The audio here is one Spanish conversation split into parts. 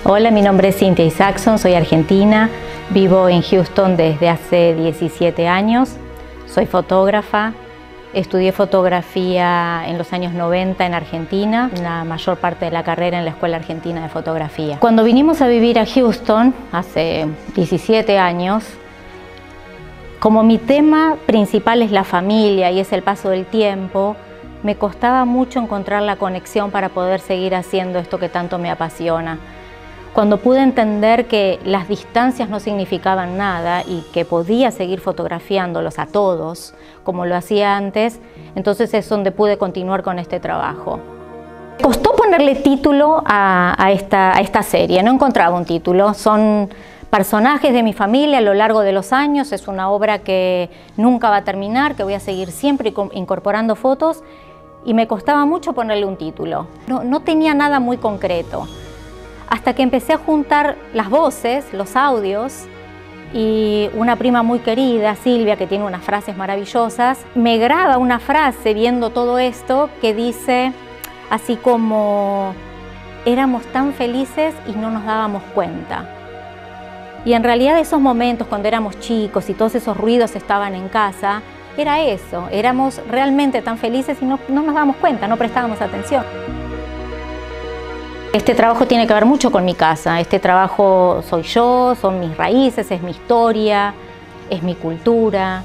Hola, mi nombre es Cynthia Isaacson, soy argentina, vivo en Houston desde hace 17 años, soy fotógrafa, estudié fotografía en los años 90 en Argentina, la mayor parte de la carrera en la Escuela Argentina de Fotografía. Cuando vinimos a vivir a Houston, hace 17 años, como mi tema principal es la familia y es el paso del tiempo, me costaba mucho encontrar la conexión para poder seguir haciendo esto que tanto me apasiona. Cuando pude entender que las distancias no significaban nada y que podía seguir fotografiándolos a todos, como lo hacía antes, entonces es donde pude continuar con este trabajo. Me costó ponerle título a esta serie, no encontraba un título. Son personajes de mi familia a lo largo de los años, es una obra que nunca va a terminar, que voy a seguir siempre incorporando fotos, y me costaba mucho ponerle un título. No tenía nada muy concreto. Hasta que empecé a juntar las voces, los audios, y una prima muy querida, Silvia, que tiene unas frases maravillosas, me graba una frase viendo todo esto que dice así como: éramos tan felices y no nos dábamos cuenta. Y en realidad esos momentos cuando éramos chicos y todos esos ruidos estaban en casa, era eso, éramos realmente tan felices y no nos dábamos cuenta, no prestábamos atención. Este trabajo tiene que ver mucho con mi casa. Este trabajo soy yo, son mis raíces, es mi historia, es mi cultura.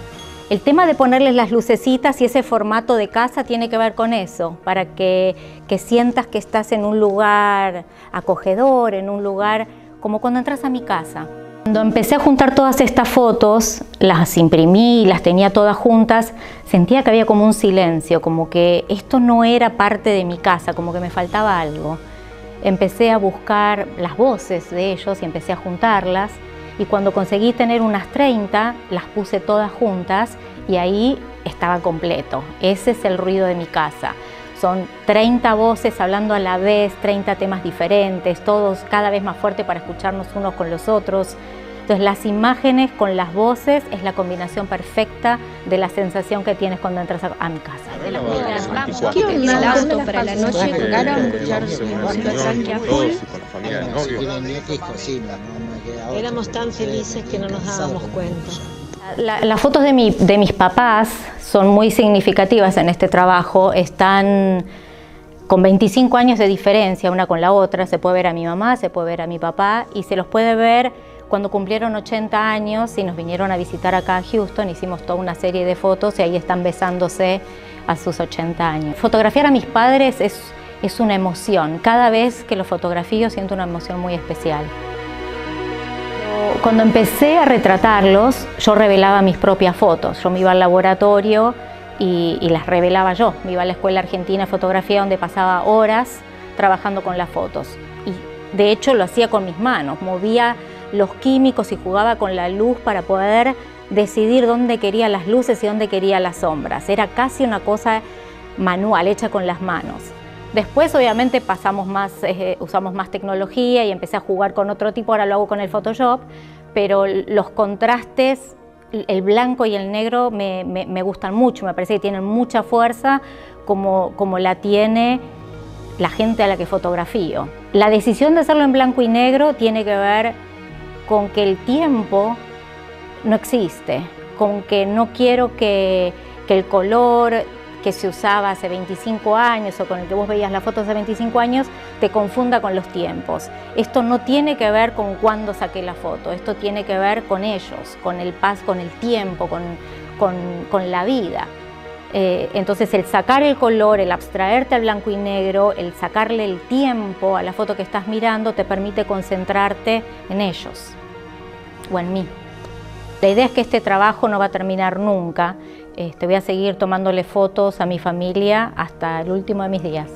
El tema de ponerles las lucecitas y ese formato de casa tiene que ver con eso, para que sientas que estás en un lugar acogedor, en un lugar como cuando entras a mi casa. Cuando empecé a juntar todas estas fotos, las imprimí y las tenía todas juntas, sentía que había como un silencio, como que esto no era parte de mi casa, como que me faltaba algo. Empecé a buscar las voces de ellos y empecé a juntarlas, y cuando conseguí tener unas 30, las puse todas juntas y ahí estaba completo. Ese es el ruido de mi casa. Son 30 voces hablando a la vez, 30 temas diferentes, todos cada vez más fuertes para escucharnos unos con los otros. Entonces las imágenes con las voces es la combinación perfecta de la sensación que tienes cuando entras a mi casa. ¿Qué onda? ¿El auto para la noche tocaron? Música tranqui a full. Éramos tan felices que no nos dábamos cuenta. Las fotos de mis papás son muy significativas en este trabajo. Están con 25 años de diferencia una con la otra. Se puede ver a mi mamá, se puede ver a mi papá y se los puede ver cuando cumplieron 80 años y nos vinieron a visitar acá a Houston. Hicimos toda una serie de fotos y ahí están besándose a sus 80 años. Fotografiar a mis padres es una emoción. Cada vez que los fotografío siento una emoción muy especial. Cuando empecé a retratarlos, yo revelaba mis propias fotos. Yo me iba al laboratorio y las revelaba yo. Me iba a la Escuela Argentina de Fotografía, donde pasaba horas trabajando con las fotos. Y de hecho lo hacía con mis manos, movía los químicos y jugaba con la luz para poder decidir dónde quería las luces y dónde quería las sombras. Era casi una cosa manual, hecha con las manos. Después obviamente usamos más tecnología y empecé a jugar con otro tipo, ahora lo hago con el Photoshop, pero los contrastes, el blanco y el negro me gustan mucho, me parece que tienen mucha fuerza como la tiene la gente a la que fotografío. La decisión de hacerlo en blanco y negro tiene que ver con que el tiempo no existe, con que no quiero que el color que se usaba hace 25 años o con el que vos veías las fotos hace 25 años te confunda con los tiempos. Esto no tiene que ver con cuándo saqué la foto, esto tiene que ver con ellos, con el con el tiempo, con la vida. Entonces el sacar el color, el abstraerte al blanco y negro, el sacarle el tiempo a la foto que estás mirando te permite concentrarte en ellos o en mí. La idea es que este trabajo no va a terminar nunca. Voy a seguir tomándole fotos a mi familia hasta el último de mis días.